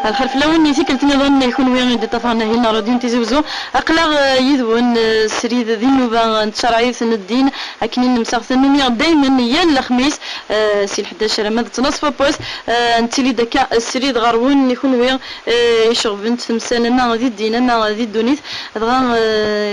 الخلف لون يتيك التنظن يكون وين دي طفانا هنا راديو تيزوزو اقلا يذون السريد ذي نوبا تشرعيث الدين اكنين مساغ النومي دائما يا الخميس سي 11 ماذا تنصف بوس انت لي دكا السريد غرون يكون وين يشغل بنت تمسانا ذي الدين انا ذي الدونيث دغا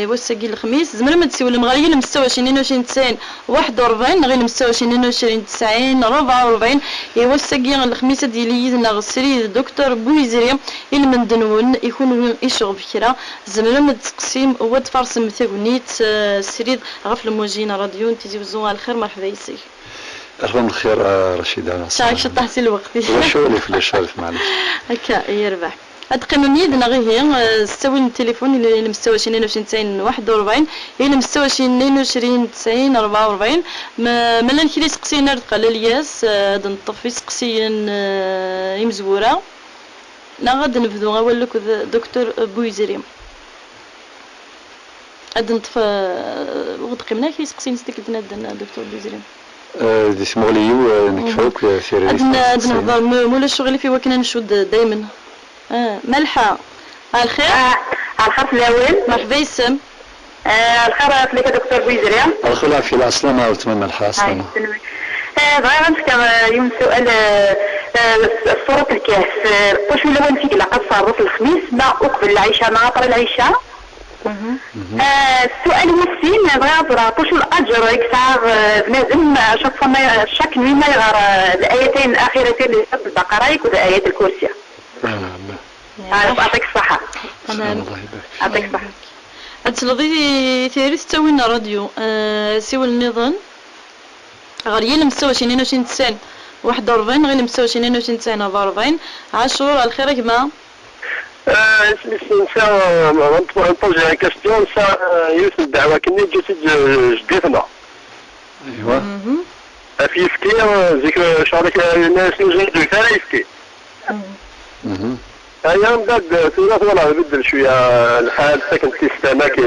يوسقي الخميس زمرا ما تسوي المغربي المستوى 22 90 41 غير المستوى 22 90 44 يوسقي الخميس ديالي السريد دكتور بويزري المندنون يكون يشغل بكرا زمرا ما تقسيم هو تفرسم ثقنيت السريد غف الموجين راديو تيجي بزوها الخير مرحبا يسي أهلا بالخير رشيدة. شاك شطحتي الوقت. وشولي في الشرف معلش. هكا يربح. أتقيم ميدنا غير هي استوي التليفون اللي مستوى 22 41 اللي مستوى 22 90 44 ما لان كي سقسينا قال الياس هاد نطفي سقسيين يمزورة لا غادي نبدو غنقول لك دكتور بويزري هاد نطفى وغد قيمنا كي سقسين ستيك دكتور بويزري دي سموليو نكفوك سيري عندنا نهضر مولا الشغل في وكنا نشود دائما ملحة الخير الخير في الاول مرحبا يسم الخير فيك دكتور بويزري الخير في العسلامة وتمام ملحة السلامة بغينا نسكر اليوم سؤال صورة الكاس واش ولا وين فيك لقد صاروا في الخميس ما أقبل العشاء ما طرى العشاء السؤال المسين بغي نهضر واش الأجر يكسر بنادم شاك نوي ما يغار الآيتين الأخيرتين اللي في البقرة يكون آيات الكرسي يعطيك الصحة يعطيك الصحة أتلضي ثيري تسوينا راديو سوى النظام غير مستوى 22 90 41 غير مستوى 22 90 44 10 الخير يا جماعة اسمي سنسا نطلع كاستيون سا يوسف الدعوة كني جيت جديتنا ايوا في يفكي ذيك شارك الناس نجد ثاني يفكي ايام بعد ثلاث ولا بدل شويه الحال ساكن في السماء كي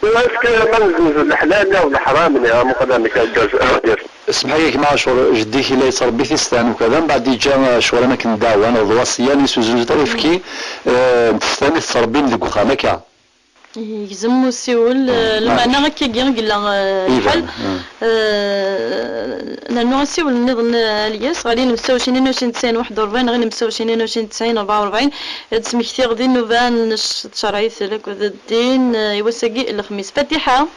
واسك منزل الحلال ولا حرام يا مقدمك الجزء اسمح لي كما شغل جديك لا يتربي في ستان وكذا من بعد جا شغل انا كنداوى انا الوصياني سوزوج طريفكي ثاني التربي ديك وخامك يزمو سيول المعنى هكا قال الحل لانه سيول النظام الياس غادي نمساو 22 90 41 غادي نمساو 22 90 44 تسمي كثير غادي نوفان تشرعيث لك الدين يوسقي الخميس فاتحه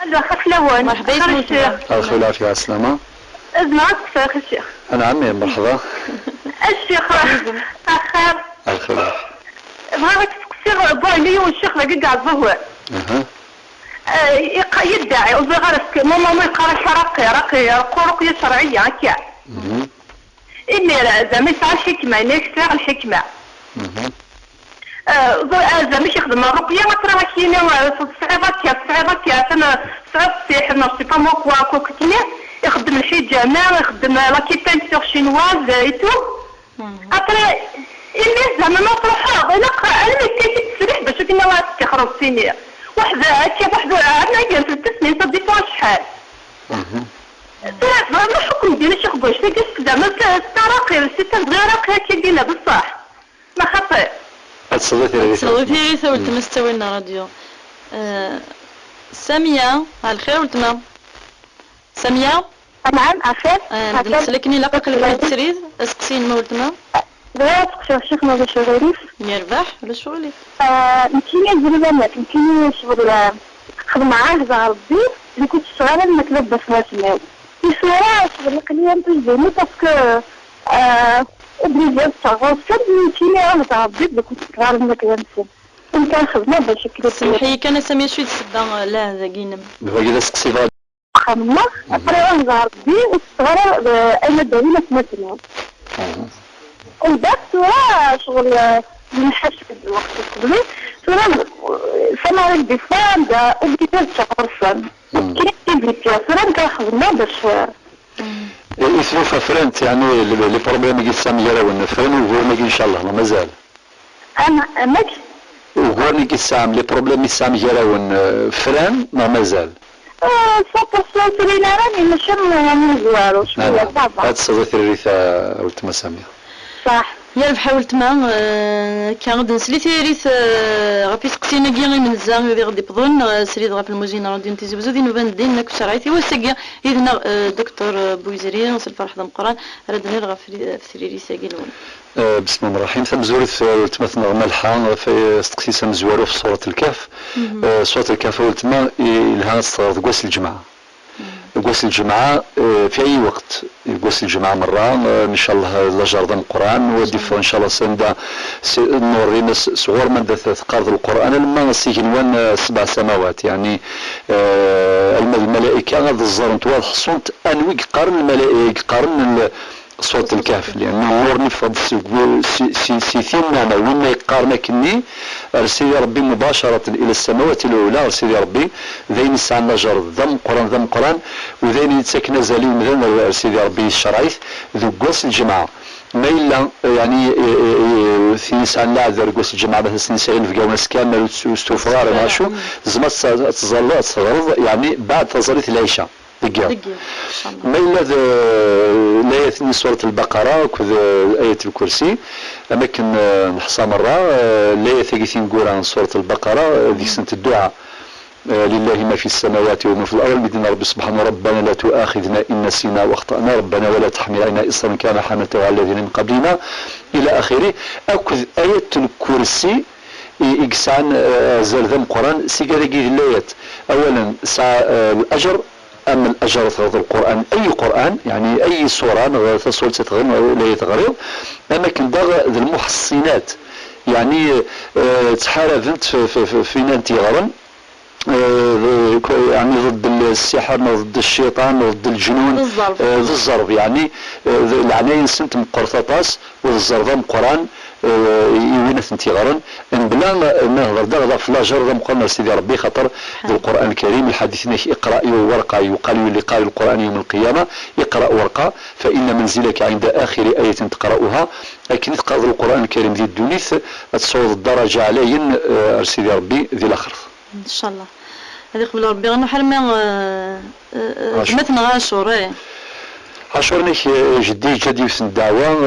الخف الاول مرحبا يسموك الخير في السلامة ازمعك في الشيخ نعم مرحبا الشيخ اخر الخير بغيت تقصير بويلي والشيخ لقى قاعد ظهور يدعي وزغرسك ماما ما يقرا رقية شرعية هكا إني زعما يسعى الحكمة إني يكسر الحكمة زعما يخدم الرقية وترى كينا صعيبات أنا صعيب سيحر نفسي فما كوكتني يخدم الحجامة يخدم لاكيبانسيغ شينواز إيتو أطري إني زعما ما تروح أنا ما كنت تسرح باش كنا واحد تخرج سينير وحدة عندنا كان في التسمية صديقوا شحال ما حكم ديال الشيخ باش تلقى زعما راقي الستة غير راقي كي قلنا بصح ما خطير تصوتي ثولت مستوينا راديو سامية الخير ولتما سامية نعم عفاف نسلكني لقاك البيت تريد اسقسين ما ولتما بغيت تقشر الشيخ ما باش غريف يربح ولا شغلي يمكنني الزلمات يمكنني شغل خدم معاه زعر ربي اللي كنت صغيرة ما تلبس ما سماو يصورا شغل قليلا تجدني باسكو ابني ديال الصغار سد يمكنني انا زعر ربي اللي كنت صغيرة ما كنسى كنت خدمة باش كده سمحي كان سامية شوية تسبا لا هذا قينم بغي كذا سقسي خدمة أقرأ انا زعر ربي والصغيرة انا داوية ما سماو وبعد شغل من حسب الوقت القبلي سنة الدفاع دا وبديت شهر كيف فيها فران كنخدمو باش اسمو فرانت يعني لي بروبليم اللي سامي يراون فران وهو ما ان شاء الله مازال انا ماك وهو اللي كيسام لي بروبليم اللي سامي يراون فران ما مازال صوت راني ماشي يعني زوالو شويه صافا هاد الصوت الريثه ولتما ساميه صح يا رب حاولت ما كان نسلي ثيريث غابي سقسينا كيغي من الزام اللي غادي يبظون سريد غاب الموزين راه دين تيزي بزودي نوبان دين ناك شرعيتي وساقيا اذن دكتور بويزري نوصل فرح ذم قران ردنا لغا في ثريري ساقي لون بسم الله الرحمن الرحيم زورت تمثل ملحة في استقسيسة مزوارو في سورة الكهف سورة الكهف ولتما إلها صارت قوس الجمعة قوس الجمعة في أي وقت قوس الجمعة مرة إن شاء الله لجرد القرآن ودي إن شاء الله سندا نورينا صغور من ذات قرض القرآن لما نسيجنوان 7 سماوات يعني الملائكة غاد الزرنت واضح صنت أنوي قارن الملائكة قارن صوت الكهف لأنه نور نفض سيثينا وين يقارنا كني أرسل ربي مباشرة إلى السماوات الأولى أرسل ربي ذين يسعنا جر ذم قران وذين يتسكن زالي ومذن أرسل ربي الشرايث ذو قوس الجماعة ما إلا يعني في يسعنا عذر قوس الجماعة بس نسعين في قوانس كامل وستوفرار ماشو زمت تظل يعني بعد تظلت العشاء دقيقة ما إلا الآية من سورة البقرة وكذا آية الكرسي أماكن نحصى مرة الآية ثقيثين قول عن سورة البقرة ذيك سنة الدعاء لله ما في السماوات وما في الأرض بدنا رب سبحانه ربنا لا تؤاخذنا إن نسينا واخطأنا ربنا ولا تحمل علينا إصرا كان حملته على الذين من قبلنا إلى آخره أكذ آية الكرسي إقسان زلذم قرآن سيقارقي الآيات أولا الأجر أما الأجر في هذا القرآن أي قرآن يعني أي سورة سورة تتغرم ولا يتغرب أما كن ذا المحصنات يعني تحاربت في نانتي غرم يعني ضد السحر ضد الشيطان ضد الجنون ضد الزرب يعني العناية سنت مقرطاس والزرب القرآن يوين ثنتي غرن ان بلا نهضر دغدا في لاجر مقرن سيدي ربي خاطر القران الكريم الحديث ناش اقرا ورقه يقال لقاء القران يوم القيامه اقرا ورقه فان منزلك عند اخر ايه تقراها لكن تقرا القران الكريم ذي الدنيث تصعد الدرجه علي سيدي ربي ذي الاخر ان شاء الله هذه قبل ربي غنحل ما مثلا عاشور عاشور نيك جدي في الدعوة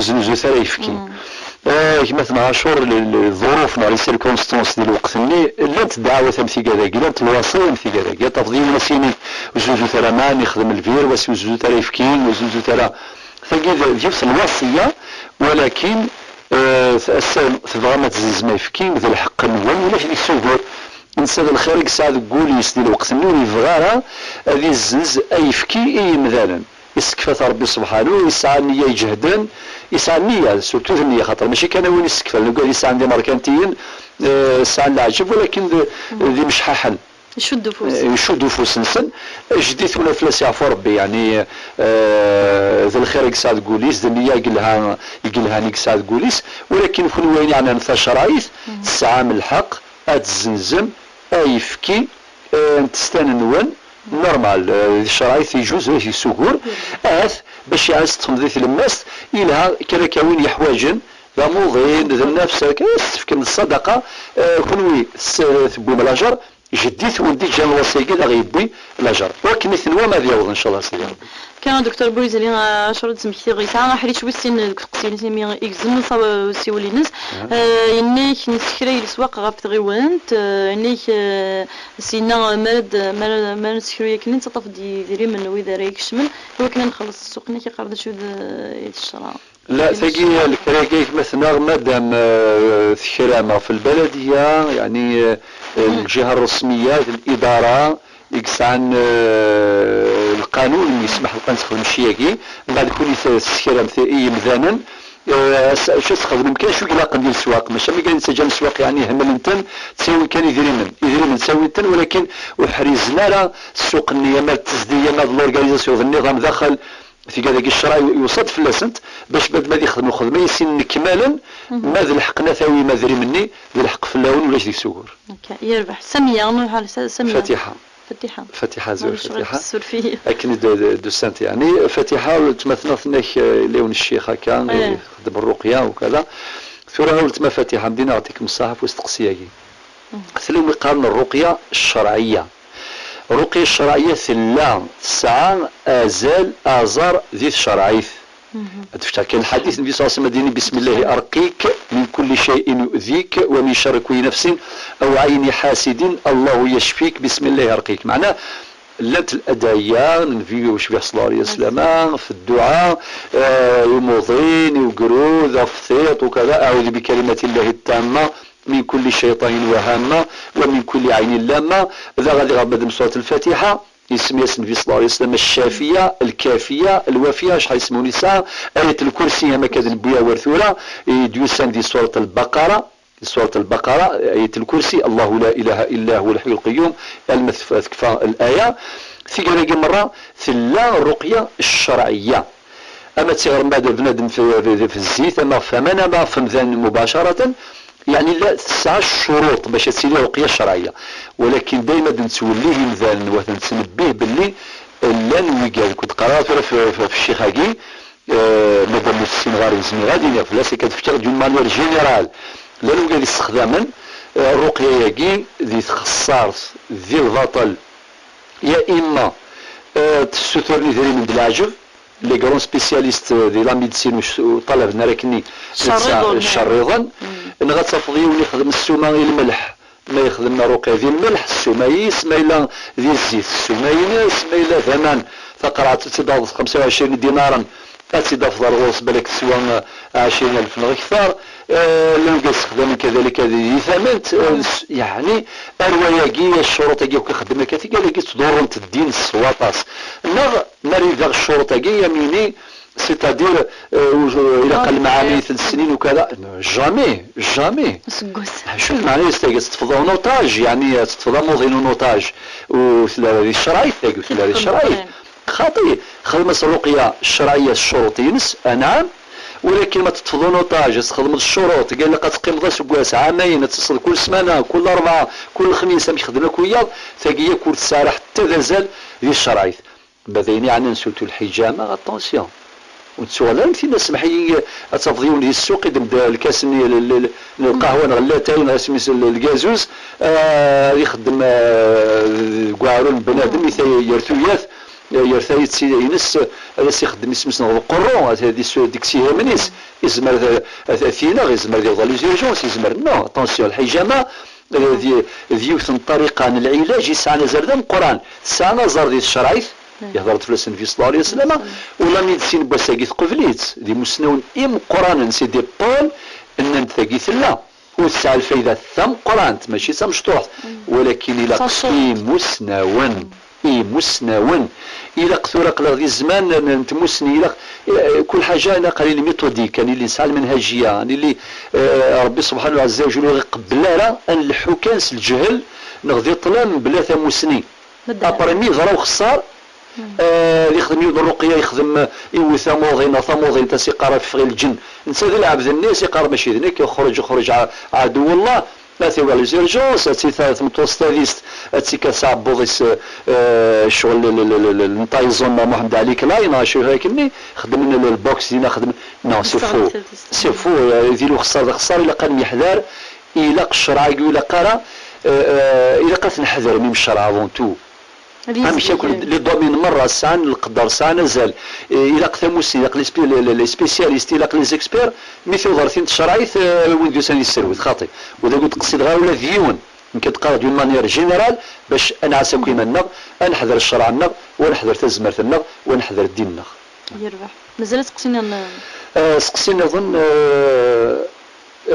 زنزوثار يفكي مثلا عاشور الظروف ناري سيركونستانس ديال الوقت اللي لانت الدعوة ثمثي كذاك لانت الوصية ثمثي كذاك تفضيل نسيني زنزوثار مان يخدم الفير وزنزوثار يفكي وزنزوثار ثقيل جبت الوصية ولكن تبغى ما تزز ما يفكي ذا الحق نول ولاش اللي يسوقور إنسان الخارج سعد قولي يسدي الوقت اللي يفغارها هذه الزنز أي فكي أي مثلا يسكفت ربي سبحانه يسعى النية يجهدن يسعى النية سورتو النية خاطر ماشي كان وين يسكف نقول يسعى عندي مركنتين يسعى العجب ولكن ذي مش حل يشدوا فوس نسن جديت ولا فلاس يعفو ربي يعني ذا الخارج سعد قوليس ذا النية يقلها نيك سعد قوليس ولكن كون وين يعني نثا شرايث الساعة من الحق الزنزم يفكي تستنون نورمال الشرايط يجوز في السكور باش يعز تنظيف الماس إلها كوين يحواجن ذا موضين ذا نفسك يستفك من الصدقة كنوي ثبو ملاجر جديت ولدي جان الوصية ذا غيبوي لاجر ولكن نثنوا ما يوض إن شاء الله سيدي ربي كان دكتور بويز اللي عشرة سمحتي غيسا حريت شوي السن قصير سمي إكزم صاب سيولي نس إنك نسكري السواق غافت غيوانت إنك سينا مرد نسكري كنين تطف ديري من وإذا رايك شمل هو كنا نخلص السوق إنك قرد شو الشراء لا ثقي الكراكيك مثلا مادام ثكرامة في البلدية يعني الجهة الرسمية الإدارة يقسعن القانون اللي يسمح القنص في المشياكي بعد كل سكرام ثائي مذانا شو تخدم كاين شو قلاق ندير السواق ماشي مي كان يتسجل السواق يعني هم انتن تساوي كان يدير من تساوي انتن ولكن وحريزنا لا السوق النيه مال التسديه مال الاورغانيزاسيون النظام داخل في هذاك الشرع يوصد في اللسنت باش بعد ما يخدموا خدمه يسن كمالا ما ذا الحق نثاوي ما ذري مني ذا الحق في اللون ولاش ديك السكور يربح سميه سميه فاتحة زور فاتحة لكن دو سنت يعني فاتحة تمثلنا ثناك لون الشيخ كان يخدم الرقية وكذا ثورة قلت ما فاتحة بدينا نعطيكم الصحف واستقصياكي ثلو قارن الرقية الشرعية الرقية الشرعية ثلا ساعة آزال آزار ذي الشرعيث تفتح كان الحديث النبي صلى الله عليه وسلم بسم الله أرقيك من كل شيء يؤذيك ومن شر كل نفس أو عين حاسد الله يشفيك بسم الله أرقيك. معناه لات الأدعية نفيو شبيه صلى الله عليه وسلم في الدعاء يموضين وقرود أفثيط وكذا أعوذ بكلمة الله التامة من كل شيطان وهامة ومن كل عين لامة. ذا غادي غابد من سورة الفاتحة اسم النبي صلى الله عليه وسلم الشافية الكافية الوافية شحال يسمو نساء آية الكرسي هما كذا بويا ورثورة يدوسان دي سورة البقرة سورة البقرة آية الكرسي الله لا إله إلا هو الحي القيوم المثفى الآية ثقة مرة ثلا الرقية الشرعية. أما تصير بعد بنادم في الزيت أما فمن أما فمذان مباشرة يعني لا تسعى الشروط باش تسيري رقية الشرعية، ولكن دائما نتوليه مثلا وتنتنبه باللي لا نويقاو. كنت قرأت في الشيخ هاكي مادام السنغار وزني غادي لا سي كتفكر دون مانيير جينيرال لا نويقا استخداما الرقية ياكي ذي تخصار ذي البطل يا إما تسترني ذري من العجب لي كرون سبيسياليست دي لا ميديسين وطلبنا راكني الشريضا ان غتفضيو اللي يخدم السومه الملح ما يخدم رقيه ذي الملح السمايس ما الا ذي الزيت السماينس ما الا ثمن فقرعه تضاف 25 دينارا تضاف الغوص بالك سوا 20,000 اكثر لو كنستخدم كذلك هذه ثمن يعني الرواياكي الشروط كي كنخدم كثير قال لك تدور انت الدين السواطاس نريد الشروط كي يميني سيتادير الى قل معامل 3 سنين وكذا جامي شو معناه تتفضل نوتاج يعني تتفضل موضين نوتاج وثلاثه الشرايط ثلاثه الشرايط خاطي خدمة الرقية الشرعية الشروط ينس نعم، ولكن ما تتفضل نوتاج تخدم الشروط قال لك تقيم ضا سكواس عامين تصل كل سمانة كل 4 كل خميس يخدم لك وياض ثقية كل سارة حتى ذازال ذي الشرايط بعدين يعني نسوتو الحجامة اتونسيون وتسوالان في ناس محيي تفضيون لي السوق يدم الكاس القهوه نغلاتها ونسميس الكازوز يخدم كواعرون بنادم يرثوياث يرثايت سي ينس هذا يخدم اسمس القرون هذه ديك سي منيس يزمر ثينا يزمر ديال لي زيرجونس يزمر نو اتونسيون الحجامه ذيوث طريقه العلاج يسعى زردان القران سانا زار ديال الشرايط يهضر فلوس النبي صلى الله عليه وسلم ولا ميدسين بوساقيت قبليت دي مسنون ام قران سي دي بول ان نتاقيت لا وتسع الفايده ثم قران ماشي ثم مشطوح ولكن الى مسنون الى كثر قلق ذي الزمان نتمسني الى كل حاجه انا قليل ميثوديك كان اللي نسعى المنهجيه يعني اللي ربي سبحانه عز وجل يقبل لها ان الحكاس الجهل نغذي طلام بلا ثمسني ابرمي غراو خسار يخدم يود الرقيه يخدم ثموضين تسيقار في غير الجن نسى ذي العبد الناس يقار ماشي ذنك يخرج عدو الله لا تيوا لي زيرجونس تي ثالث متوسطيست تي كصعب بوضيس الشغل نطايزون محمد علي كلاين شو هيكني خدم لنا البوكس دينا خدم نو سي فو يديروا خسار الا قال يحذر الا الشرع يقول قرا الا قالت نحذر من الشرع افون تو ماشي ياكل لي دومين مره سان القدر سان نزل الى قثموس الى لي سبيسياليست الى لي زيكسبير مثل ظرفين الشرايط وين دوسان يسروت خاطي ولا قلت قصيد غير ولا ديون يمكن تقرا دون مانيير جينيرال باش انا عسى كيما النغ نحضر الشرع النغ ونحضر تزمرة النغ ونحضر الدين النغ يربح مازال تقصينا سقسينا اظن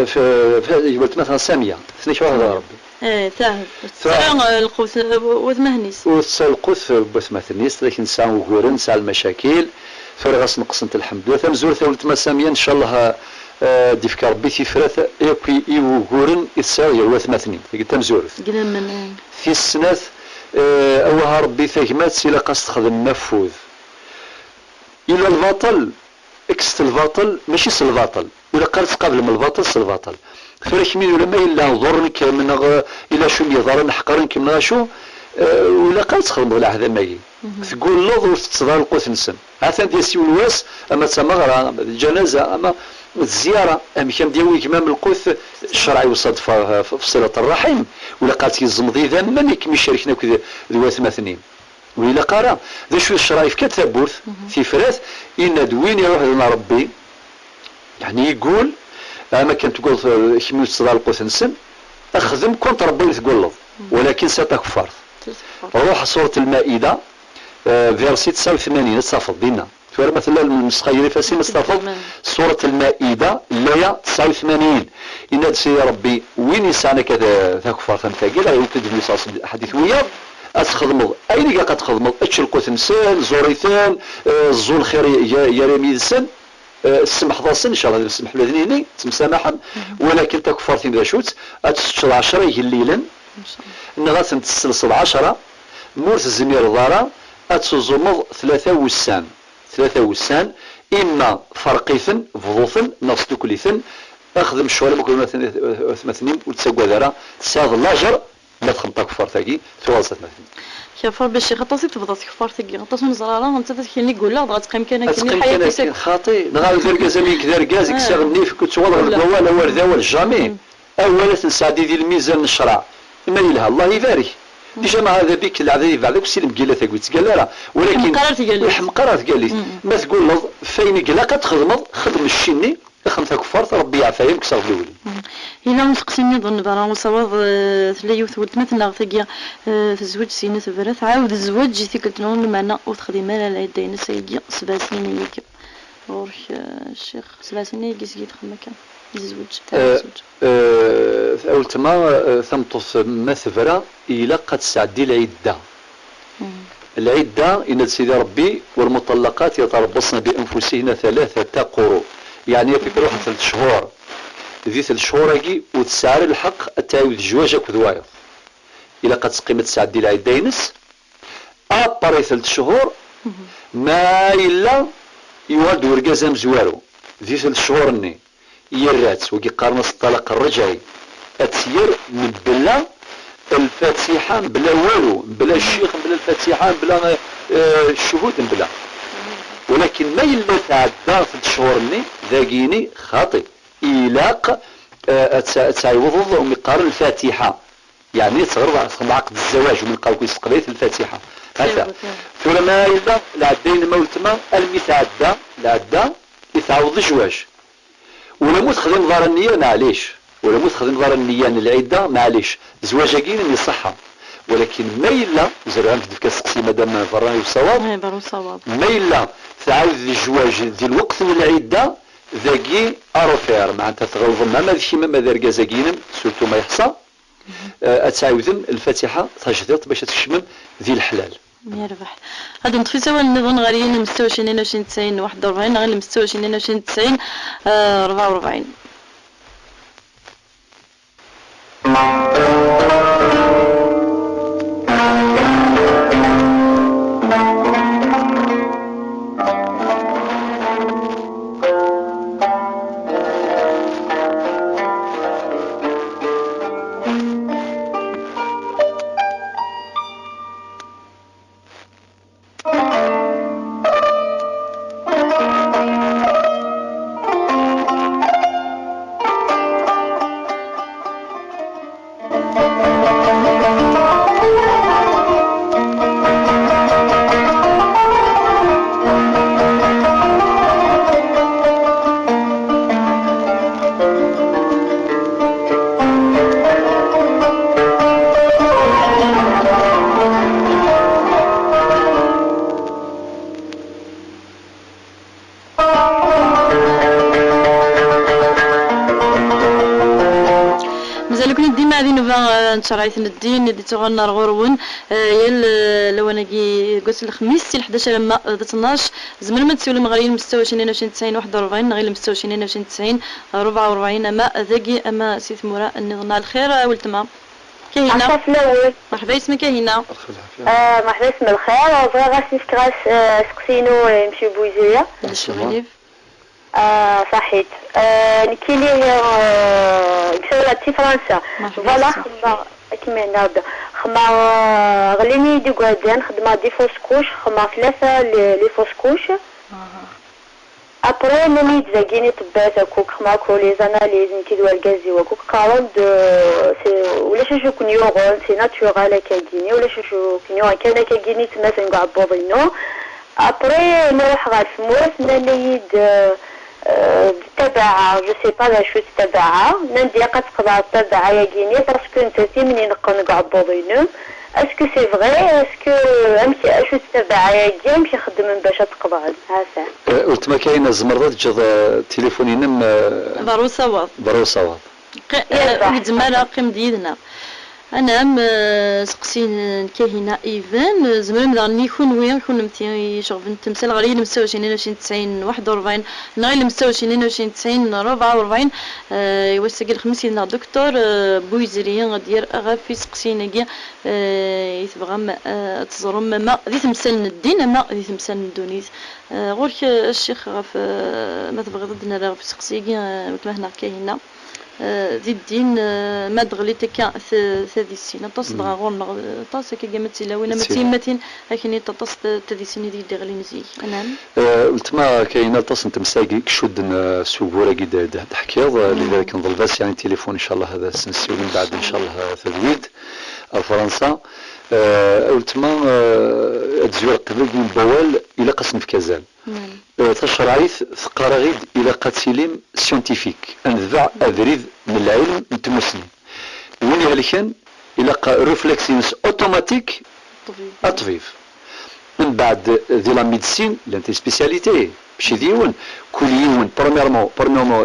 في قلت مثلا ساميه ثنيش واحد ربي ثاهب القوس وثمهنيس القوس بثمهنيس لكن ساعة وغورن ساعة المشاكل فرغس نقصنت الحمد لله ثمزور ثولت مسامية ان شاء الله ديفك ربي في فرث يبقي وغورن يتساوي وثمثنين تمزور في السنة اوها ربي ثاكمات سيلا قاس تخدم نفوذ الى الباطل اكست الباطل ماشي الباطل ولا قالت قبل من الباطل الباطل فريش مين ولا ما إلا ضرنك من إلى شو يضرن حقرنك من شو ولا قالت تخدم ولا هذا ماي تقول لوض وتتصدر القوس نسن عثان ديال سي الواس أما تسمغرا الجنازة أما الزيارة أما كان ديالو كمام القوس الشرعي وصدف في صلة الرحم ولا قالت يزمضي ذا منك مش شاركنا كذا ذوات مثنين وإلا قرا ذا شوية الشرايف كتابورث في فراث إن دوين يروح لنا ربي يعني يقول أما كنت تقول كمية صدار القوس نسن أخدم كنت ربي تقول ولكن ستكفر روح سورة المائدة فيرسي 89 تصافض بينا فيرا مثلا النسخة يرفاسي مستفض سورة المائدة الآية 89 إن سيدي ربي وين إنسانك تكفر ثمتاقي لا يمكن أن يصاص الحديث وياه أتخدمض أين قد تخدمض أتشلقو ثمسان زوريثان الزول خير يرمي السن السمح ضاسن إن شاء الله السمح بذنيني تمسامحا ولكن تكفر ثم ذا شوت أتسجل 10 الليلا نغاثن تسلسل 10 مورث الزمير ضارة أتزمض 3 وسان إما فرقيثن فضوثن نص كليثن أخذ الشوالة مكرونة ثمثنين وتسقى ذرا تساغ اللاجر لا تخمطا كفار ثاقي ثوالصة ثمثنين كفار باش خطاسي تفضل كفار ثاقي غطاس نزرارا انت تكيني يقول لا بغات تقيم كان كاين حياتي خاطي نغا ذركاز ميك ذركاز كساغ النيف كنت والله ولا ورده ولا جامي اولا تنسعدي ديال الميزان الشرع ما يلها الله يبارك ديجا ما هذا بك العذاب بعدك السلم قيله ثقوي تقال ولكن مقرات قال لي ما تقول له فين قلا تخدم خدم الشيني خمسة كفار ربي يعفاهم كسر دولي إلا نسقسيني ظن برا وصواب ثلاث ولتمت نغثقيا تزوج سينة ثبرث عاود الزواج جيتي قلت لهم المعنى وتخدم على العيدين سيدي 7 سنين يجي ورش الشيخ 7 سنين يجي سيدي خمكا يزوج أولتما ثمطف ما ثبرا إلا قد سعدي العدة العدة إن سيدي ربي والمطلقات يتربصن بأنفسهن 3 قروء يعني في روح 3 شهور ذي 3 شهور هاكي وتسعر الحق التعاود الجواج كذوايض إلا قد سقيمت سعدي العدة ينس أباري 3 شهور ما إلا يوالد ورقازا مزوارو ذي 3 شهور ني يرات وكي قارنص الطلاق الرجعي أتسير من بلا الفاتحة بلا والو بلا الشيخ بلا الفاتحة بلا الشهود بلا ولكن ما إلا تعدى 3 شهور ني ذاقيني خاطئ إلاق تعيوض ومقارن الفاتحة يعني تغرب عقد الزواج ومن قالوا يسقليت الفاتحة هذا ثم ما إلا العدين موتما المتعدى العدى يتعوض الزواج ولا متخدم ضار النية معليش ولا متخدم ضار النية العدة معليش زواج كين يصحى ولكن ما إلا زرعان في كاسقسي مادام فراني وصواب ما إلا تعاود الزواج ديال الوقت من العدة ذاكي أروفير معناتها تغلظ ما ماشي ما ذا ركازاكينم سورتو ما يحصى أتعاودن الفاتحة تجديد باش تشمم ذي الحلال يربح هذا نطفي سوا النظام غاليين مستوى 22 90 41 غير مستوى 22 90 44 شرايط الدين اللي تغنى غورون يا لو انا قلت الخميس 11 لما 12 زمن ما تسولي مغريين مستوى 22 90 41 غير مستوى 22 90 44 اما ذاكي اما سيث مرا نظن الخير ولتما كاينه مرحبا اسمك هنا مرحبا اسم الخير بغا نسكراس سقسينو يمشي بوزيه الشغليف صحيت نكيلي كسولاتي فرنسا فوالا كيما هنا خما غليني دي غاديان خدمه دي فوسكوش خما 3 لي فوسكوش ابري نمي تزاكيني طبات كوك خما كولي زاناليز نكيدو الغازي وكوك 40 ولاش شو كن يوغون سي ناتورال كاجيني ولا شو كن يوغون كان كاجيني تماثل كاع بوضينو ابري نروح غير فموس نليد تبع جو سي با لا شو تبعها ندي قد تقدر تبع يا جيني باسكو انت منين نكون كاع بوضينو اسكو سي فغي اسكو امشي شو تبع يا جي امشي خدم باش تقبل هاسا قلت ما كاينه زمرات جد تليفوني ضروسه ضروسه زمالة قيم ديدنا انا سقسين كاهنه ايفان زمرم دارني يكون وين يكون متي شغل تمثال غير المستوى 90 41 نغير المستوى 90 44 يوسق الخميس لنا دكتور بويزري غدير غافي سقسين كاع يتبغى تزرم ما ذي تمثال الدين ما ذي تمثال الدونيس غورك الشيخ غاف ما تبغي ضدنا راه في سقسي كاع هنا كاهنه ذي الدين ما دغليت كا ثادي السنة تصدق غورنا طاس كي قامت لاوينا متيمتين لكن تطس تادي السنة دي دغلي نزي نعم قلت ما كاينه طاس انت مساقي كشود سوبورا كي تحكيض لذلك نظل بس يعني تليفون ان شاء الله هذا سنسيو من بعد ان شاء الله تزويد فرنسا قلت ما تزوير قبل من بوال الى قسم في كازال تشرعيث ثقراغيد الى قاتلين سيونتيفيك انذبع اذريد من العلم نتمسني وين هلكن الى ريفلكسينس اوتوماتيك الطبيب من بعد ذي لا ميديسين لانتي سبيسياليتي ماشي ديون كل يوم بروميرمون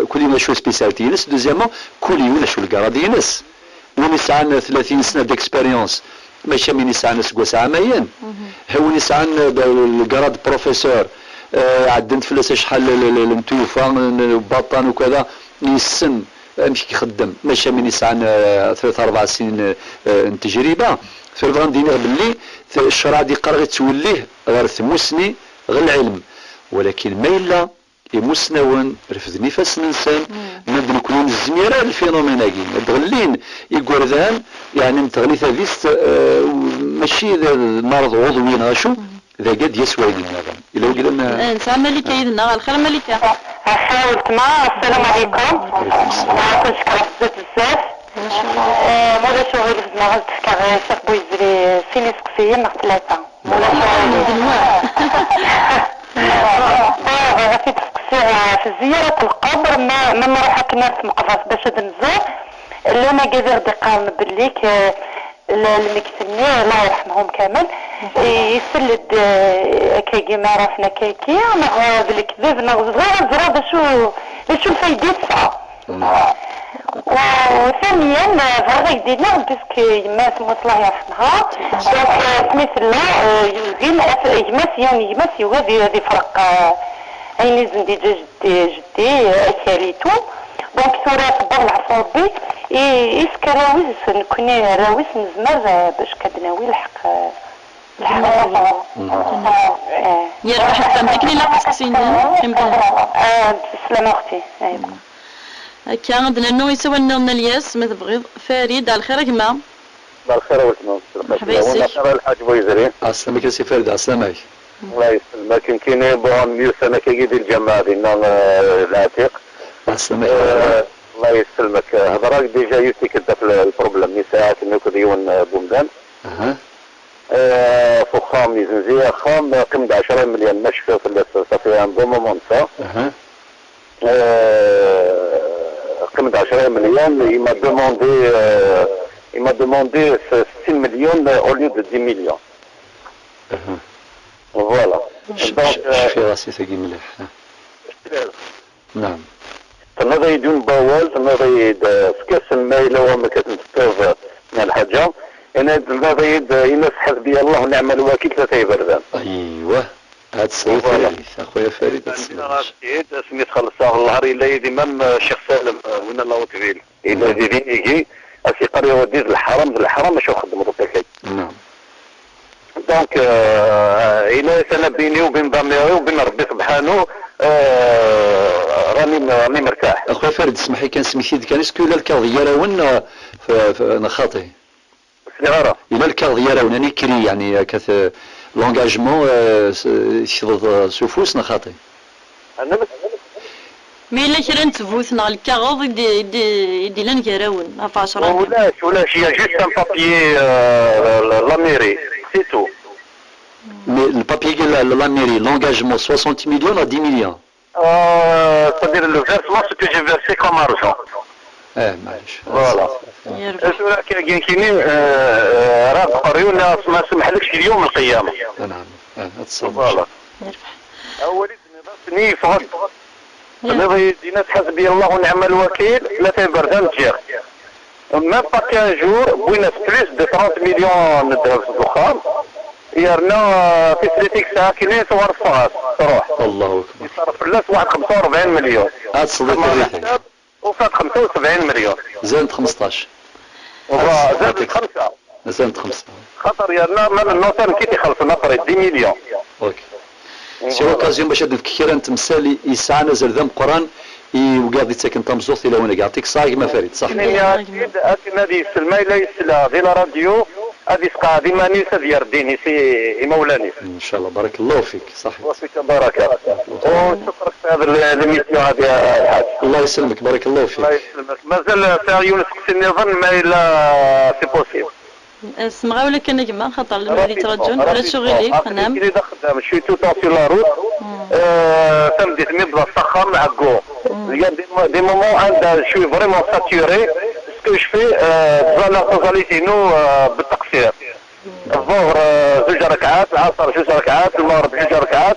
كل يوم شو سبيسياليتي ينس دوزيامون كل يوم شو الكرادي ينس وين يسعنا 30 سنه ديكسبيريونس ماشي من يسعنا سكوا عامين هو يسعنا الكراد بروفيسور عدنت فلوس شحال المتوفى باطان وكذا يسن مش كيخدم ماشي من يسعنا 3-4 سنين تجربه فالبغا ندير باللي الشرع دي قرا توليه غير ثموسني غير العلم ولكن ما الا يمسناون رفد نفس الانسان نبدا نكونوا الزميره الفينوميناكي دغلين يقول يعني نتغلي ثالث ماشي مرض عضوي غاشو ذا قد يسوى لنا إلا وقلنا إنسان ملكة يدنا الخير ملكة حاولت معاه السلام عليكم معكم شكرا بزاف مولا شغل في دماغ تفكر شيخ بويزري سيني سقسية مع 3 مولا شغل غفي تفكسي في زيارة القبر ما نروح كنا في مقفص باش نزور اللي ما قادر دقاوم بالليك المكتبني الله يرحمهم كامل يسلد كي ما رحنا كيكي انا بالكذب نغزر زرا باش الفايدة تسعة وثانيا فرق دينا باسكو يما سموت الله يرحمها سميت الله يمس يوغا دي فرق عيني زندي جدي اكاليتو دونك ثورة صبر العفو ربي إسكا راويس نكوني راويس نزمر باش كدناوي الحق يا رب حتى نتكني لا قسكسينا بسلامة أختي كان عندنا نو يسوى لنا الياس ما تبغيض فريد على الخير كما بالخير والسلام مرحبا يسيك الحاج بويزري السلام عليكم سي فريد السلام عليكم الله يسلمك كاين بون 100 سنه كيدير الجماعه ديالنا العتيق السلام عليكم الله يسلمك هضرك ديجا يوتي كدا في البروبليم ساعات نكو ديون بومدان فخام ميزنزيه خام قيمة 10 مليون مشفى في صافي ان بون مومون سا قيمة 10 مليون il m'a demandé 6 millions au lieu de 10 millions. Voilà. شوفي راسي ثقيل مليح. نعم. فنظري يدون بوال فنظري سكاس المايلة وما كتنتطوف من الحاجة أنا نظري ينصح بي الله ونعم الوكيل ثلاثة بردان. أيوه. هاد السيد فريد أخويا فريد سميت خلصاه الله إلا يدي مام شيخ سالم وين الله وكبيل إلا يدي يجي أسي قرية ودير الحرام ماشي خدم روحك. نعم. دونك إلا سنة بيني وبين ضميري وبين ربي سبحانه راني مرتاح. أخويا فريد اسمح لي كان سميتي كان اسكو إلا الكاظ يراون نخاطي. سيارة. إلا الكاظ يراون أنا كري يعني كث لونجاجمون يشرط سوفوس نخاطي. أنا مي الا كرا نتفوتنا الكاغوض يدي لنا كراون افاش راه ولاش هي جوست ان بابيي لا ميري سي تو. Mais le papier de la mairie, l'engagement 60 millions à 10 millions. C'est-à-dire le versement, ce que j'ai versé comme argent. معليش. Voilà. كاين كاينين راه قريونا ما سمحلكش اليوم القيامة. نعم. فوالا. أولي ني فهد. نبغي دينا حسبي الله ونعم الوكيل لا تبردان تجير. Même pas 15 jours, بوينا plus de 30 millions درهم في الدخان. يرنا في سليتيك ساكنين صور فاس تروح. الله أكبر. يصرف الناس واحد 45 مليون. هاد صديق الريحي. وفات 75 مليون. زاد 15. زاد 5. زاد 5. خاطر يرنا من النوتان كي تيخلص نفر 10 مليون. اوكي. سي اوكازيون باش نذكر انت مسالي يسعى نزل ذم قران وقاعد يتسكن تمزوط الى وانا يعطيك صاحي ما فريد صح. اكيد هذه السلمه لا يسلا ديال راديو هذه سقا دي مانيسه ديال ديني سي مولاني ان شاء الله. بارك الله فيك صح. وفيك بركه وشكرك في هذا الميسيون هذه الحاج. الله يسلمك بارك الله فيك. الله يسلمك. مازال ساعه يونس قسني نظن ما الا سي بوسيبل. اسمع ولا كان كما خاطر المالي ترجون ولا شغلي خنام كي خدام شي تو طون سي لا روت تم ديت مبدا الصخر مع كو دي مومون عند شوي فريمون ساتوري سكو جو في زالا توزاليتينو بالتقصير الظهر 2 ركعات العصر 2 ركعات المغرب 2 ركعات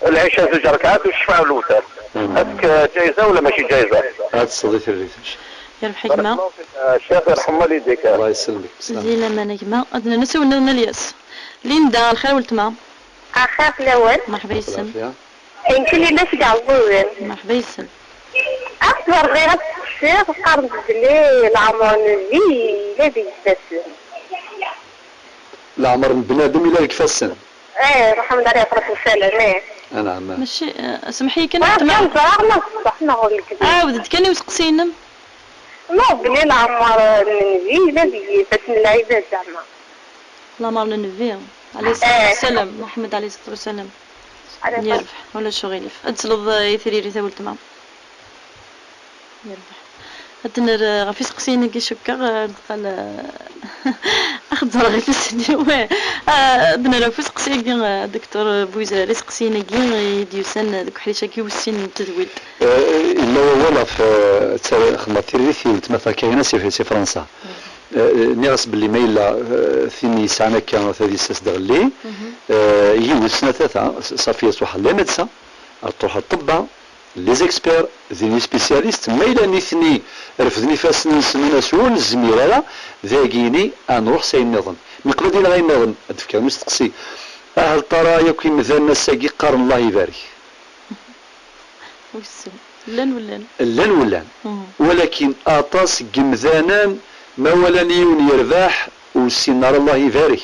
العشاء 2 ركعات والشفاعة الوتر. هذيك جايزه ولا ماشي جايزه؟ هذا الصديق الريتش يا الحكمة الشيخ يرحم والديك. الله يسلمك. زين ما نجمة أدنى نسوي لنا الياس ليندا الخير والتمام. أخاف الأول. مرحبا يسلم. يمكن لي ناس قاعدين. مرحبا يسلم. أكبر غير الشيخ قرن بلي العمر اللي لا بيستسلم. العمر بنادم إلا يكفسن. رحمة الله عليه الصلاة والسلام. نعم. ماشي سمحي كان تمام. صحنا نقول لك. عاودت كاني وسقسينا. ما بلي العمر النبي لا بس من العباد زعما. العمر النبي عليه الصلاة والسلام محمد عليه الصلاة والسلام. يربح ولا شغيلف أتصلض يثريري ثول تمام. يربح. أتنر غفي سقسينا كي شكا قال أخذ زرغي في السنة أتنر غفي سقسينا دكتور بويزة سقسينا كي ديوسان دك حريشة كي والسن تدويد. إلا ولا في خدمة ريثي تمثل كاينة في فرنسا. نغس باللي ما إلا ثيني ساعنا كان ثادي ساس دغلي يجيو سنة ثلاثة صافية صوحة لا مدسة تروح الطبة لي زيكسبير ذي سبيسياليست ما إلا نثني رفضني فاسن سنين سول الزميرة ذاكيني نروح ساين نظن نقدر دينا غير نظن أتفكر مستقسي أهل ترى يكوي مثلنا الساقي قارن الله يبارك. لن ولان ولكن أطاس قمذانان ما ولاني يرباح والسنار الله يبارك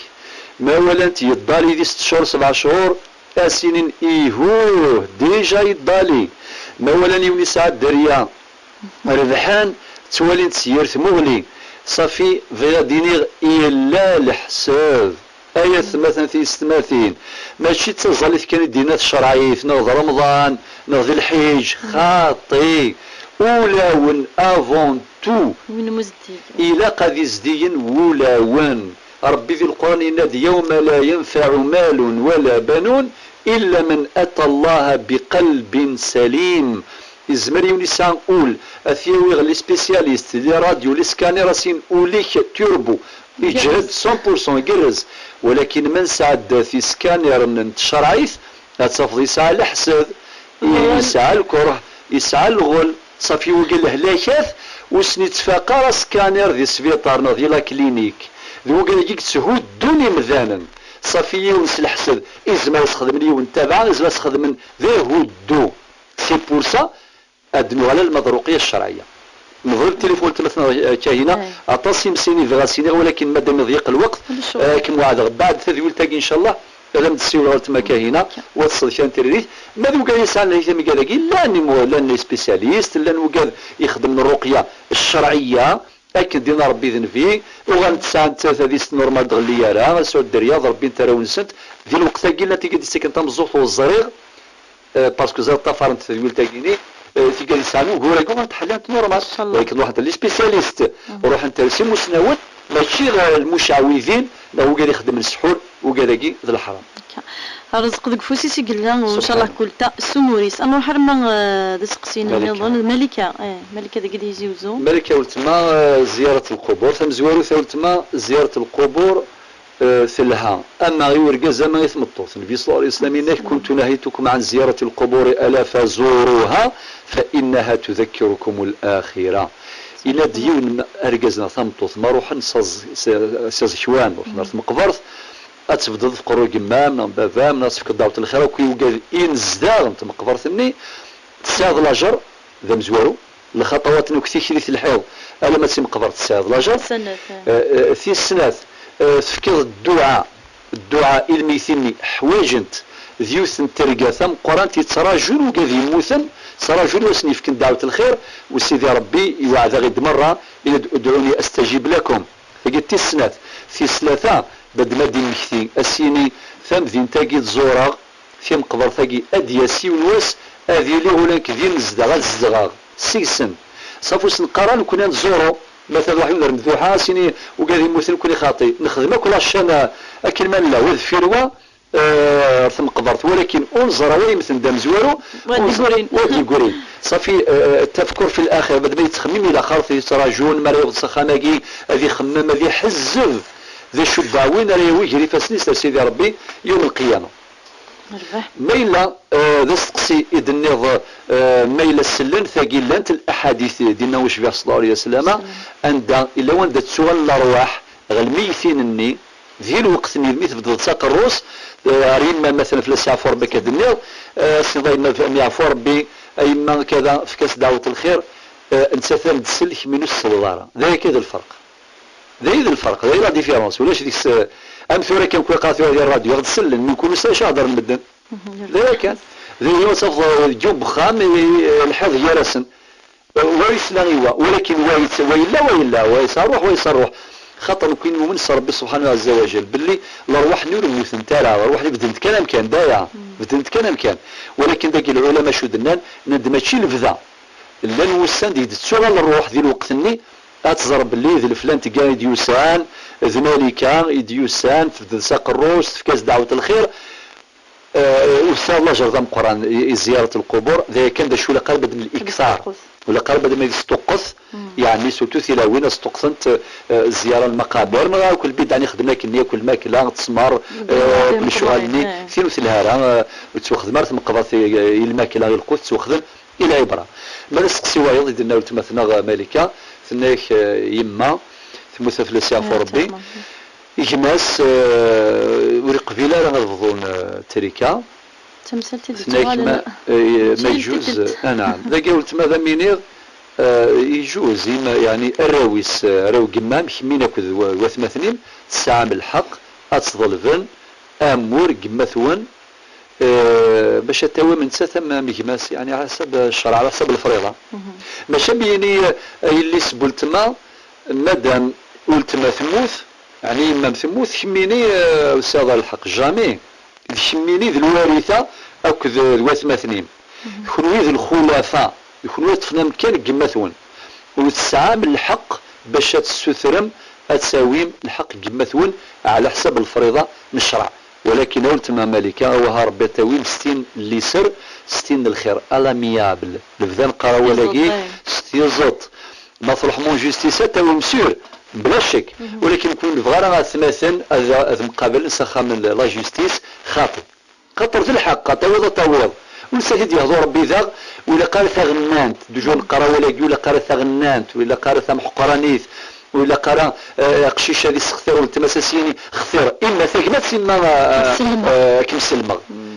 ما ولانت يضالي دي 6 شهور 7 شهور اسنين ايهوه ديجا يضالي ما ولاني وني ساعات دريا ربحان توالي تسيرت مغلي صافي فيا دينيغ إلا الحساب آيات مثلا في استماثين ماشي تزاليت كان دينات الشرعية نغض رمضان نغض الحج خاطي ولاون افون تو الى قد يزدين ولاون ربي في القرآن ينادي يوم لا ينفع مال ولا بنون إلا من أتى الله بقلب سليم. إزمر يونسان أول أثيوي غلي سبيسياليست لي راديو لي سكانير سين أوليك توربو يجهد 100% يقرز ولكن من سعد في سكانير شرعيث أتصفض يسعى الحسد يسعى الكره يسعى الغل صافي وقال هلاكات وسني تفاقا سكانير ذي سبيطار ذي لا كلينيك ذي وقال يجيك تسهود دوني مذانا صافي يونس الحسد إزما يسخدم لي ونتابع إزما يسخدم ذي هودو سي بور سا أدنو على المضروقية الشرعية. نظر التليفون تمثنا كاهنا أطاسي مسيني في غاسيني ولكن مادام يضيق الوقت كم وعد بعد تذويل تاقي إن شاء الله لم تسيو لغاية ما كاهنا وتصل كان تريث ماذا وقال يسعى لنا هيثم قال لاني سبيسياليست لان وقال يخدم الرقية الشرعية أكد دينا ربي ذن فيه وغنتسعى ثلاثة دي نورمال دغلية راه سعود الرياض ربي نتراون سنت ذي الوقت قلنا تيجي ساكن تمزوط والزريغ باسكو زاد طفرنت تذويل تاقيني تيجي يسالو يقول لك ما تحلات نورمال ولكن واحد لي سبيسياليست وروح انت سي مسناوت ماشي المشعوذين لا هو قال يخدم السحور وقال ذا الحرام الرزق ذك فوسيسي قلنا وان شاء الله قلت السموريس انا حرمنا دسقسينا نظن الملكه ملكه ذا قد يزوزو ملكه ولتما زياره القبور ثم زوارو ثولتما زياره القبور ثلها اما غير زعما يثمطو النبي صلى الله عليه وسلم كنت نهيتكم عن زياره القبور الا فزوروها فانها تذكركم الاخره الى ديون ارجزنا ثمطوث ما روح ساز شوان روح نرث مقبرث اتبدل في قرو قمام بابام ناس في كداوت الخير وكي وقال انزدار انت مقبرثني تساغ لاجر ذا مزوارو الخطوات نكثي شريث الحيض الا ما تسمى مقبرة تساغ لاجر في السنات تفكر الدعاء الميثني حواجنت ذيوث ترقى ثم قران تتراجل وقاذي موثن تراجل وسني فكن دعوة الخير وسيدي ربي يوعد غيد مرة إلى ادعوني استجيب لكم فقلت السنات في الثلاثة بد ما دين مكثي السيني ثم ذين تاقي الزوراغ في مقبر ثاقي ادياسي ونواس اذي لي هولاك ذين الزدغا الزدغاغ سيسن صافو سنقران كنا نزورو مثلا واحد يقدر مذبوحه سيني وقال يمثل كل خاطي نخدمها كل عشان اكل مال لا وذ فيروا ثم قبرت ولكن انظر وين مثل دام زوارو ودي قورين صافي التفكر في الاخر بدا ما يتخمم الى خاطر يتراجون مريض سخاماكي هذه خمام هذه حزب ذا شبع وين راه يجري فاسنيس سيدي ربي يوم القيامه ميلا ذا سقسي إذن ميلا السلن ثقيلانت الأحاديث دينا وش فيها صلى الله عليه وسلم عند إلا وان تسوى الأرواح غالميثين الني ذي الوقت مثل بدل ساق الروس ريما مثلا في الساعة فور كدنيا سنضينا في أمي عفور بي أيما كذا في كاس دعوة الخير انسان تسلك من الصدارة ذا كذا الفرق ذا الفرق ذا لا ديفيرونس ولاش ديك أمثلة كان كل قاطع ديال الراديو غد تسلم من كل ساعة شهر مدن لا كان ذي يوصف جوب خام الحظ يرسن ويسلغيوا ولكن ويلا ويصرح خطر كاين مؤمن ربي سبحانه عز وجل باللي الارواح نور موثن تاع الارواح اللي بدات كلام كان دايع بدات كلام كان ولكن داك العلماء شو دنان ند ماشي الفذا لا نوسان ديك تسوى الروح ديال الوقتني اتزرب باللي ذي الفلان تلقى يديوسان ذي مالكا يديوسان في ساق الروس في كاس دعوة الخير وسال الله جرذم قران زيارة القبور ذا كان دا شو لقلب من الاكثار ولا قلب ما يستقص يعني سوتو ثلاوين استقصنت زيارة المقابر ما كل بيت يعني خدمنا كنية كل ماكلة تسمار كل شغالني ثير مثل هذا وتوخذ مرت مقبرة الماكلة القدس توخذ الى عبرة ما نسقسي وايض يدنا وتمثلنا مالكا ثناك يما ثم ثلاثة في ربي يجماس ورقبيلة راه نضبطون تريكا ثناك ما يجوز نعم ذا قلت ماذا منير يجوز يعني الراويس راو قمام حمينا كذ وثمثنين الساعة بالحق أتصدلفن أمور قمثون باش تاوي من ثم مجماس يعني على حسب الشرع على حسب الفريضة ماشي بيني اللي سبلت ما مادام قلت ما ثموث يعني ما ثموث حميني أستاذ الحق جامي حميني ذي الوارثة أو كذا الوثمثنين يكونوا ذي الخلفاء يكونوا طفنا مكان قمثون وتسعى من الحق باش تستثرم تساويم الحق قمثون على حسب الفريضة من الشرع ولكن قلت ما مالكا وها ربي تاويل 60 اللي سر 60 الخير الا ميابل البذان قرا ولاكي 60 زوط ما تروح مون جوستيسا تاوي مسور بلا شك ولكن يكون بغير ثمثن هذا مقابل سخا من لا جوستيس خاطئ خاطر الحق تاويض تاويض ونسيت يهضر ربي ذا ولا قال ثغنانت دجون قرا ولاكي ولا قال ثغنانت ولا قال محقرانيث ولا قرا قشيشه دي سختير والتماساسيني اختير اما ثقمات اما كمسلمغ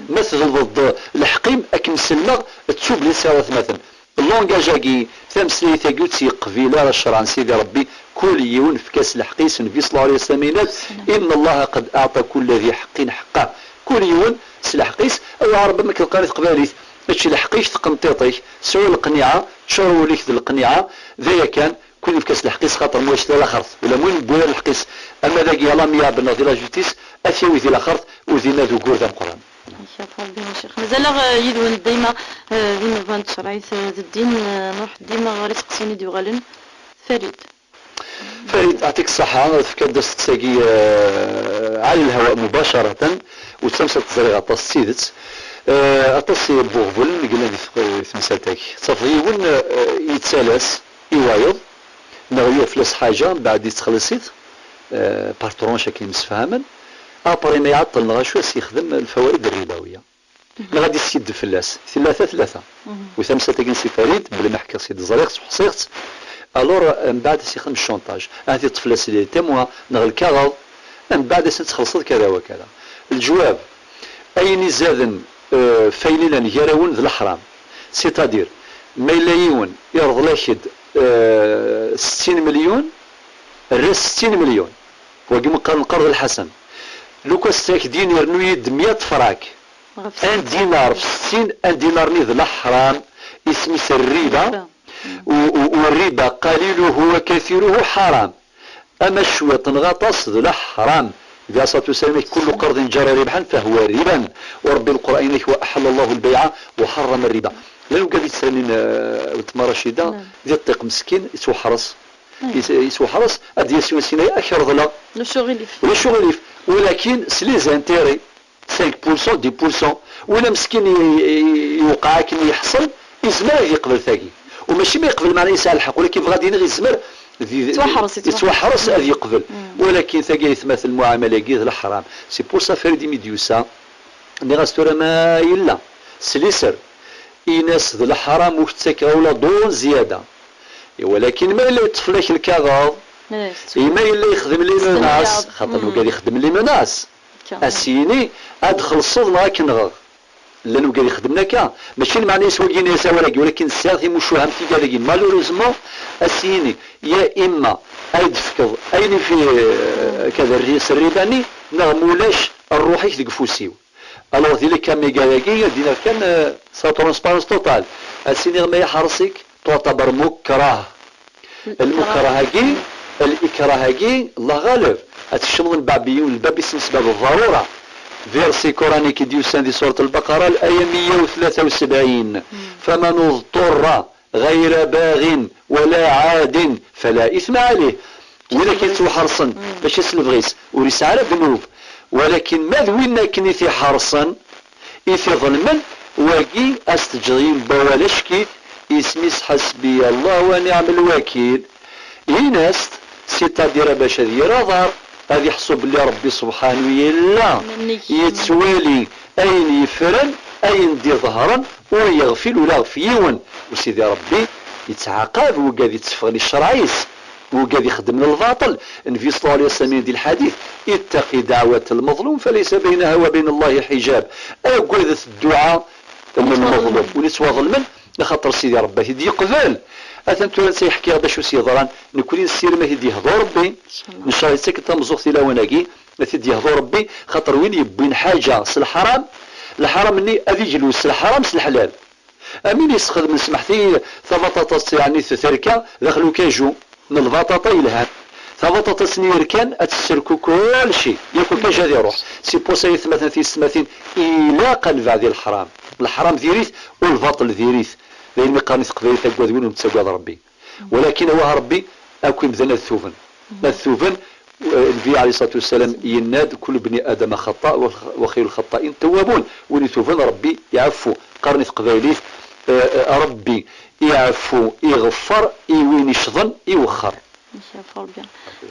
مثل ضد الحقيم كمسلمغ تشوف لي سيرات مثلا اللونجاجاكي ثمسلي ثاقوتي قبيله الشرع سيدي ربي كل يوم في كاس الحقيس النبي صلى الله عليه وسلم ان الله قد اعطى كل ذي حق حقه كل يوم سلحقيس او ربما كالقارث قباليث هادشي الحقيش تقنطيطيش سوى القنيعه تشروا ليك القنيعه ذا كان كل في كاس الحقيس خاطر موش لا خرط ولا موين بولا الحقيس اما ذاك يلا ميا بنا ديال جوستيس اثيوي ديال خرط وذينا ذو كور ذا القران شاف ربي يا شيخ مازال يدون ديما ديما بانت شرعيت الدين نروح ديما غير تقسيني ديو غالن فريد يعطيك الصحة فكرة درست تساقي على الهواء مباشرة وتسمسة تزريغ عطاس سيدت عطاس بوغبل قلنا في مسالتك صافي وين يتسالس يوايض نغيو فلاس حاجة بعد يتخلصيت بارترون شكل مسفهما ابري ما يعطل نغا شو يخدم الفوائد الربوية ما غادي يسيد فلاس ثلاثة وثمسة تاكنسي فريد بلا ما حكى سيد زريغت وحصيغت الور من بعد سيخدم الشونطاج هذه الطفلة اللي تموا نغ الكاغض من بعد تخلصت كذا وكذا الجواب اين زادن فايلين يراون ذا الحرام سيتادير ملايون يرض لاكد 60 مليون الرس 60 مليون وقي مقارن القرض الحسن لو كاستاك دينار نويد 100 فراك ان دينار في 60 ان دينار نيذ الحرام اسمي الربا والربا قليله وكثيره حرام اما شوية غطس ذو حرام إذا صلى الله كل قرض جرى ربحا فهو ربا ورب القرآن وأحل الله البيع وحرم الربا لأنه قاعد يتسالين وتما رشيدة ذي الطيق مسكين يسوى حرس أدي يسوى سيناء أكثر ظلا للشغليف ولكن سليز انتيري 5% 10% ولا مسكين يوقع كي يحصل يزمر يقبل ثاقي وماشي ما يقبل معناه يسال الحق ولكن بغادي ينغي يزمر يتوحرس هذا يقبل ولكن ثقي يتمثل المعامله كيف الحرام سي بور سا فريدي ميديوسا ني غاستورا ما يلا سليسر يناس ذا الحرام وتسكر ولا دون زياده ولكن ما الا يطفلك الكاغاض ما الا يخدم لي مناس خاطر قال يخدم لي مناس اسيني ادخل الصدمه كنغ لانه قال يخدمنا كا ماشي معناه يسوقينا يساوي ولكن الساعه مش فهمتي قال لي مالوريزمون اسيني يا اما ايدفكض اين في كذا الرئيس الريباني نغمولاش الروحي تقفوسيو الوغ ذيك كان ميغالاكي دينا كان سا ترونسبارونس توتال اسيني ما يحرصك تعتبر مكره المكرهاكي الاكراهاكي الله غالب هتشمل البابيون الباب اسم سبب الضروره فيرسي قراني كي دي سورة البقرة الآية 173 فمن اضطر غير باغ ولا عاد فلا إثم عليه ولكن تو حرصا باش يسلب غيس وريس على ذنوب ولكن ماذا وين كنيثي حرصا إثي ظلما واقي استجري بوالشكي اسميس حسبي الله ونعم الوكيل يناس سيتادير باش دير ضار هذا يحسب اللي ربي سبحانه يلا يتسوالي اين يفرن اين دي ظهرا ويغفل ولا غفيون وسيدي ربي يتعاقب وقاعد يتفغني الشرعيس وقاعد يخدم الباطل النبي صلى الله عليه وسلم دي الحديث اتقي دعوة المظلوم فليس بينها وبين الله حجاب اقول الدعاء المظلوم ونسوى ظلما لخاطر سيدي ربي يدي يقبل أثنتو سيحكي هذا شو سيضران نكوني نسير ما هدي يهضو ربي إن شاء الله ساكت مزوختي لوناكي ما هدي يهضو ربي خاطر وين يبين حاجة الحرام الحرام اني اذي جلوس الحرام الحلال امين يستخدم من سمحتي ثبطات يعني ثركه دخلوا كاجو من البطاطا يلهان ثبطات نيركان اتسلكو كل شيء ياكل كاجا يروح سي بوسا مثلا في السماثين الى قلب هذه الحرام ذيريث والباطل ذيريث لأن مقارنة قبيلة تقوذون ومتساقوذ ربي ولكن هو ربي أكوين بذن الثوفن النبي عليه الصلاة والسلام يناد كل بني آدم خطاء وخير الخطائين توابون ولثوفن ربي يعفو قارنة قبيلة ربي يعفو يغفر يوين يشظن يوخر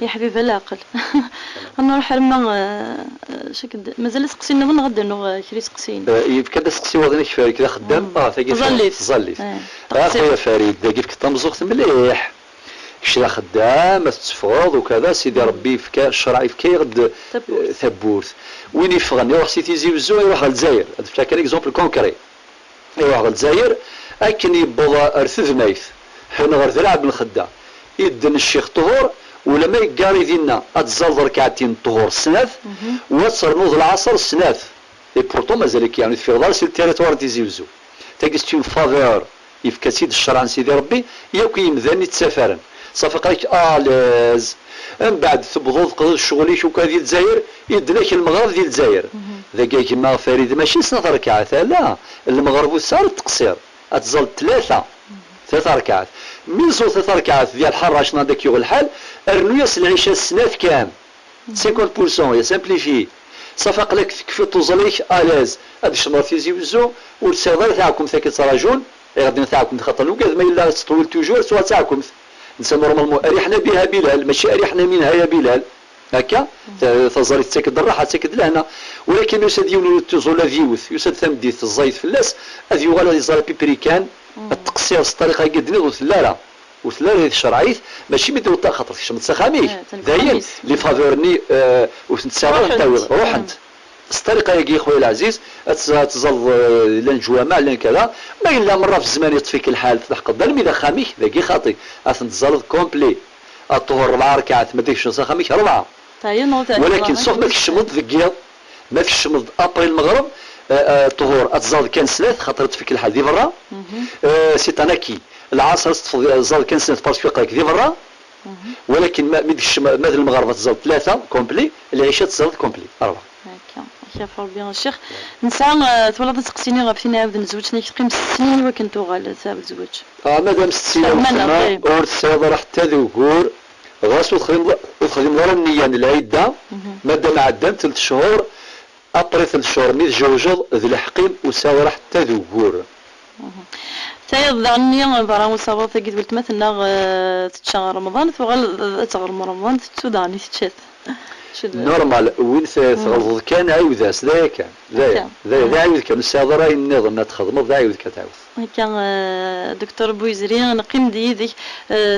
يا حبيبي العقل انا نروح لما شكد مازال سقسينا من غدا انه شري سقسين كذا سقسي وضني كفايه كذا خدام ثقيل ظليت اخويا فريد داك كنت مزوقت مليح كشرا خدام تفرض وكذا سيدي ربي فكا الشرعي فكا يغد ثبوت وين يفغن يروح سيتي زيوزو يروح للجزائر هذا كان اكزومبل كونكري يروح للجزائر اكن يبغى ارث مايث حنا غير ذراع بن الخدام يدن الشيخ طهور ولما يقاري دينا اتزلظ ركعتين طهور السناث وتصر نوض العصر السناث اي بورتو مازالك يعني في غدار سي التيريتوار تيزيوزو تاكستيون فافور يفكا سيد الشرع سيدي ربي ياكو يمذاني تسافرن صافي قالك لاز من بعد تبغض قضي الشغلي شو كان ديال الجزائر يدناك المغرب ديال الجزائر ذاك كيما فريد ماشي 6 ركعات، لا المغرب صار التقصير اتزل 3 ركعات من زول 3 ركعات ديال حراش هذاك يغ الحال ارنو ياس العشاء السنات كام 50% يا سامبليفي صافق لك كيف توصليك الاز هاد الشمر تيزي وزو والسيدار تاعكم ثاك تراجون غادي تاعكم خاطر لو ما الا تطول توجور سوا تاعكم نسى نورمالمون اريحنا بها بلال ماشي اريحنا منها يا بلال هكا تزاري تسكد الراحه تسكد لهنا، ولكن يسد يونو تزول فيوث يسد ثمديت الزايد فلاس هذه يغال يزال بيبريكان التقصير الطريقه قدني وثلاله وثلاله الشرعيت ماشي مدير تاع خاطر كيش متسخاميك دايما لي فافورني وتنتسابر تاوي روح انت الطريقه يا خويا العزيز تزال لان جوامع لان كذا ما الا مره في الزمان يطفيك الحال تلحق الظلم اذا خاميك ذاكي خاطي تزال كومبلي الطهور 4 ركعات ما ديكش خاميك 4 ولكن صوف ما تكشمض ذكيا ما تكشمض ابري المغرب الطهور اتزاد كان 3 خاطر تفيك الحال دي برا سي تناكي العصر زاد كان 3 باسكو قالك دي برا، ولكن ما ديكش مثل المغرب تزاد 3 كومبلي العشاء تزاد كومبلي 4 هكا يفر بيان الشيخ نسعى تولد تقسيني غابتين عاود نزوج نقيم 6 سنين وكنتو غال تاع الزواج مادام 6 سنين اور تساوي راح تذكر غاسو تخدم غير النية العدة مادام عدام 3 شهور ابري 3 شهور مي تزوجوا ذي الحقيم وساوي راح تذكر تايض عني برا مصابة قد قلت مثلا تشهر رمضان ثغل تغر رمضان تسوداني تشات نورمال وين تغلظ كان عاوداس ذا كان ذا عاود كان الساضرة النظام تخدم ذا عاود كتعاود كان دكتور بويزري نقيم ديدي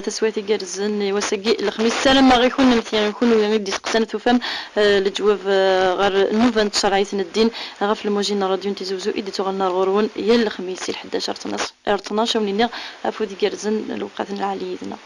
تسويتي جرزن وسقي الخميس سلام ما غيكون مثلا يكون يمدي سقسنة فم الجواب غير نوفن شرعية الدين غف الموجين راديو تزوزو إدي تغنى غورون يا الخميس 11 12 من أفودي جرزن الوقت العالي ذنا